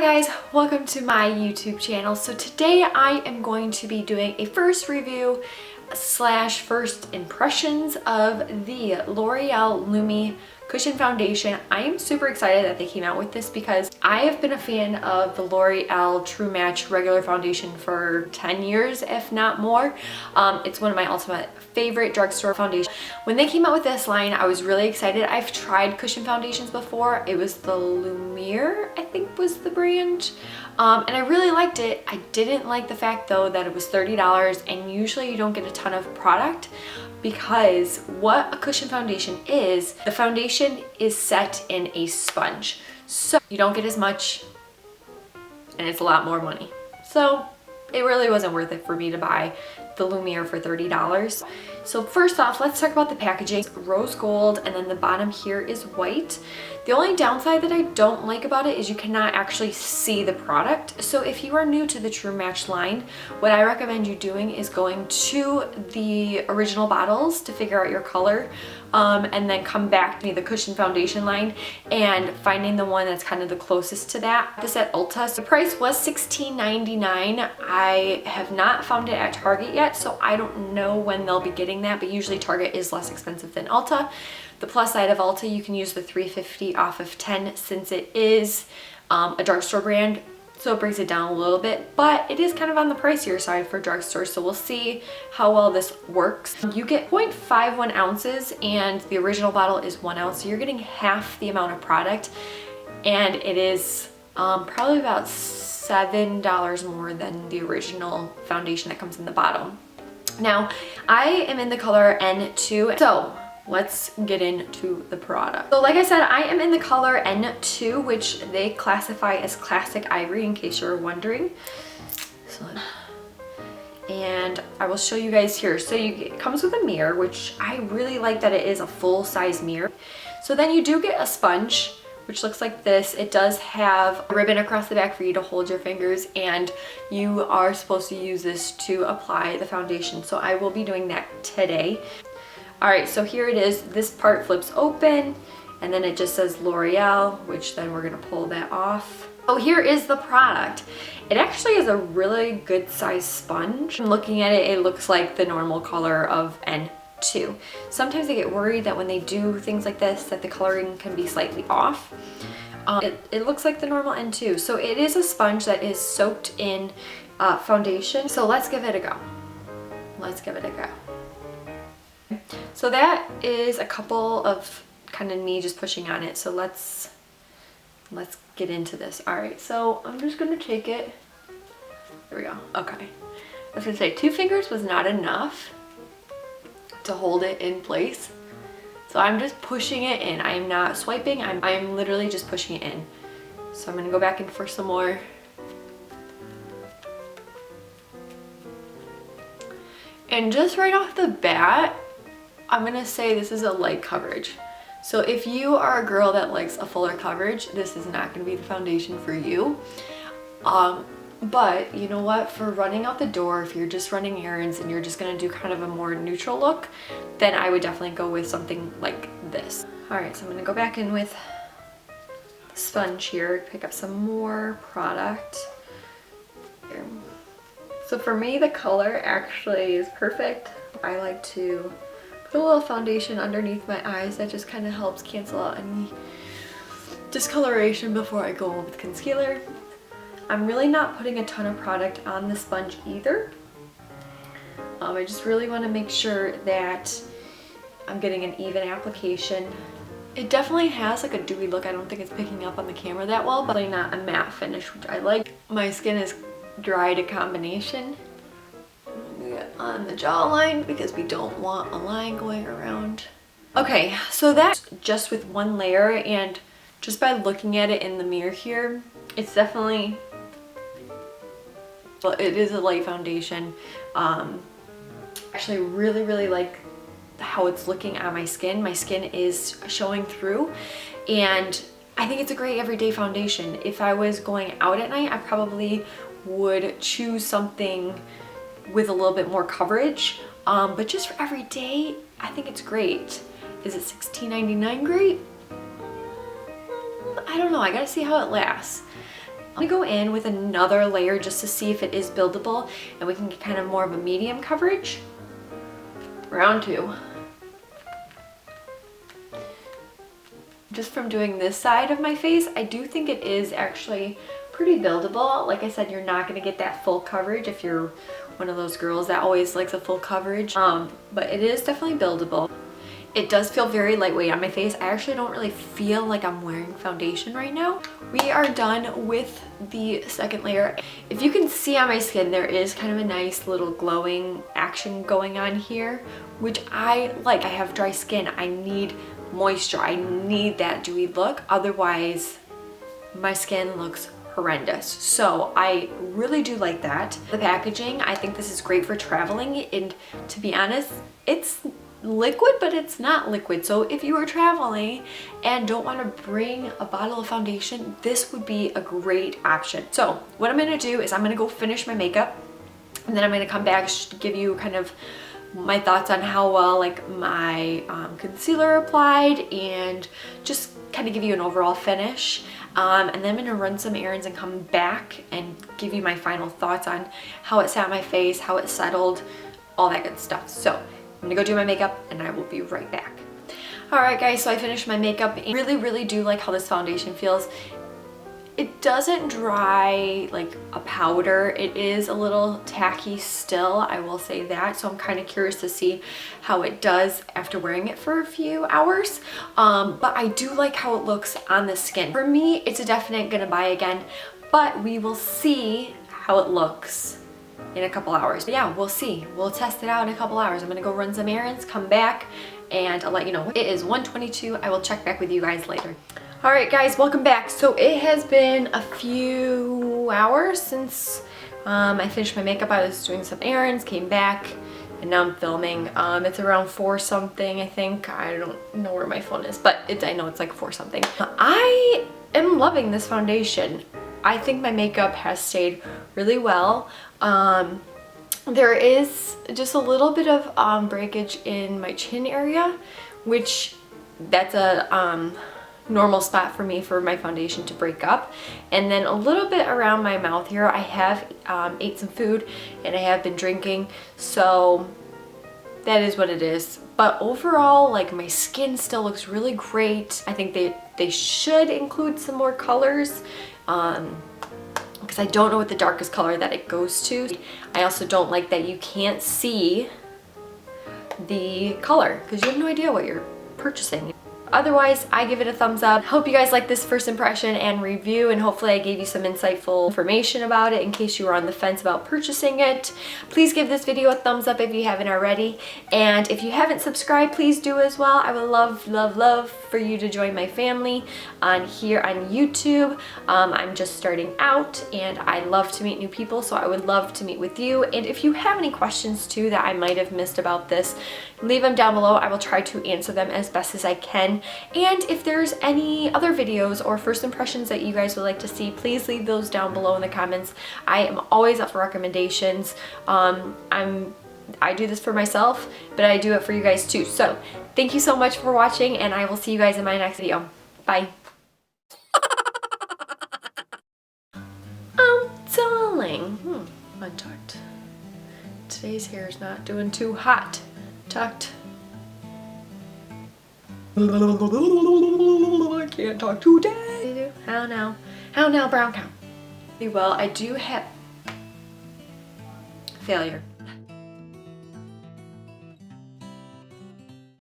guys, welcome to my YouTube channel. So today I am going to be doing a first review slash first impressions of the L'Oreal Lumi Cushion Foundation. I am super excited that they came out with this because I have been a fan of the L'Oreal True Match regular foundation for 10 years, if not more. It's one of my ultimate favorite drugstore foundations. When they came out with this line, I was really excited. I've tried cushion foundations before. It was the Lumiere, I think was the brand. And I really liked it. I didn't like the fact though that it was $30 and usually you don't get a ton of product because what a cushion foundation is, the foundation is set in a sponge. So you don't get as much and it's a lot more money. So it really wasn't worth it for me to buy the Lumiere for $30. So first off, let's talk about the packaging. Rose gold and then the bottom here is white. The only downside that I don't like about it is you cannot actually see the product. So if you are new to the True Match line, what I recommend you doing is going to the original bottles to figure out your color and then come back to the cushion foundation line and finding the one that's kind of the closest to that. This at Ulta. So the price was $16.99. I have not found it at Target yet, so I don't know when they'll be getting that, but usually Target is less expensive than Ulta. The plus side of Ulta, you can use the $3.50 off of 10 since it is a drugstore brand, so it brings it down a little bit, but it is kind of on the pricier side for drugstore, so we'll see how well this works. You get 0.51 ounces and the original bottle is 1 ounce, so you're getting half the amount of product, and it is probably about $7 more than the original foundation that comes in the bottle. Now, I am in the color N2, so let's get into the product. So like I said, I am in the color N2, which they classify as classic ivory in case you're wondering. And I will show you guys here. So it comes with a mirror, which I really like that it is a full-size mirror. So then you do get a sponge, which looks like this. It does have a ribbon across the back for you to hold your fingers, and you are supposed to use this to apply the foundation. So I will be doing that today. All right, so here it is. This part flips open and then it just says L'Oreal, which then we're gonna pull that off. Oh, here is the product. It actually is a really good size sponge. I'm looking at it, it looks like the normal color of N2. Sometimes I get worried that when they do things like this, that the coloring can be slightly off. It looks like the normal N2. So it is a sponge that is soaked in foundation. So let's give it a go. Let's give it a go. So that is a couple of kind of me just pushing on it. So let's get into this. All right, so I'm just gonna take it. There we go. Okay. I was gonna say 2 fingers was not enough to hold it in place. So I'm just pushing it in. I am not swiping. I'm literally just pushing it in. So I'm gonna go back in for some more. And just right off the bat, I'm gonna say this is a light coverage. So if you are a girl that likes a fuller coverage, this is not gonna be the foundation for you. But you know what, for running out the door, if you're just running errands and you're just gonna do kind of a more neutral look, then I would definitely go with something like this. All right, so I'm gonna go back in with the sponge here, pick up some more product. Here. So for me, the color actually is perfect. I like to put a little foundation underneath my eyes. That just kind of helps cancel out any discoloration before I go with concealer. I'm really not putting a ton of product on the sponge either. I just really want to make sure that I'm getting an even application. It definitely has like a dewy look. I don't think it's picking up on the camera that well, but not a matte finish, which I like. My skin is dry to combination on the jawline because we don't want a line going around. Okay, so that's just with one layer, and just by looking at it in the mirror here, it's definitely, well, it is a light foundation. Actually really like how it's looking on my skin. My skin is showing through, and I think it's a great everyday foundation. If I was going out at night, I probably would choose something with a little bit more coverage, but just for every day, I think it's great. Is it $16.99 great? I don't know, I gotta see how it lasts. I'm gonna go in with another layer just to see if it is buildable and we can get kind of more of a medium coverage. Round 2. Just from doing this side of my face, I do think it is actually pretty buildable. Like I said, you're not gonna get that full coverage if you're one of those girls that always likes a full coverage, but it is definitely buildable. It does feel very lightweight on my face. I actually don't really feel like I'm wearing foundation right now. We are done with the second layer. If you can see on my skin, there is kind of a nice little glowing action going on here, which I like. I have dry skin. I need moisture. I need that dewy look. Otherwise, my skin looks horrendous. So I really do like that. The packaging, I think this is great for traveling, and to be honest, it's liquid, but it's not liquid. So if you are traveling and don't want to bring a bottle of foundation, this would be a great option. So what I'm going to do is I'm going to go finish my makeup, and then I'm going to come back, give you kind of my thoughts on how well like my concealer applied, and just kind of give you an overall finish. And then I'm going to run some errands and come back and give you my final thoughts on how it sat on my face, how it settled, all that good stuff. So I'm gonna go do my makeup and I will be right back. Alright guys, so I finished my makeup and really do like how this foundation feels. It doesn't dry like a powder. It is a little tacky still, I will say that. So I'm kind of curious to see how it does after wearing it for a few hours. But I do like how it looks on the skin. For me, it's a definite gonna buy again, but we will see how it looks in a couple hours. But yeah, we'll see. We'll test it out in a couple hours. I'm gonna go run some errands, come back, and I'll let you know. It is 1:22. I will check back with you guys later. All right, guys, welcome back. So it has been a few hours since I finished my makeup. I was doing some errands, came back, and now I'm filming. It's around 4 something, I think. I don't know where my phone is, but I know it's like 4 something. I am loving this foundation. I think my makeup has stayed really well. There is just a little bit of breakage in my chin area, which that's a normal spot for me for my foundation to break up. And then a little bit around my mouth here. I have ate some food and I have been drinking, so that is what it is. But overall, like, my skin still looks really great. I think they should include some more colors, because I don't know what the darkest color that it goes to. I also don't like that you can't see the color because you have no idea what you're purchasing. Otherwise, I give it a thumbs up. Hope you guys like this first impression and review, and hopefully I gave you some insightful information about it in case you were on the fence about purchasing it. Please give this video a thumbs up if you haven't already. And if you haven't subscribed, please do as well. I would love for you to join my family here on YouTube. I'm just starting out and I love to meet new people, so I would love to meet with you. And if you have any questions too that I might have missed about this, leave them down below. I will try to answer them as best as I can. And if there's any other videos or first impressions that you guys would like to see, please leave those down below in the comments. I am always up for recommendations. I do this for myself, but I do it for you guys too. So thank you so much for watching, and I will see you guys in my next video. Bye. Darling. Untucked. Today's hair is not doing too hot. Tucked. I can't talk today. How now? How now, brown cow? Well, I do have failure.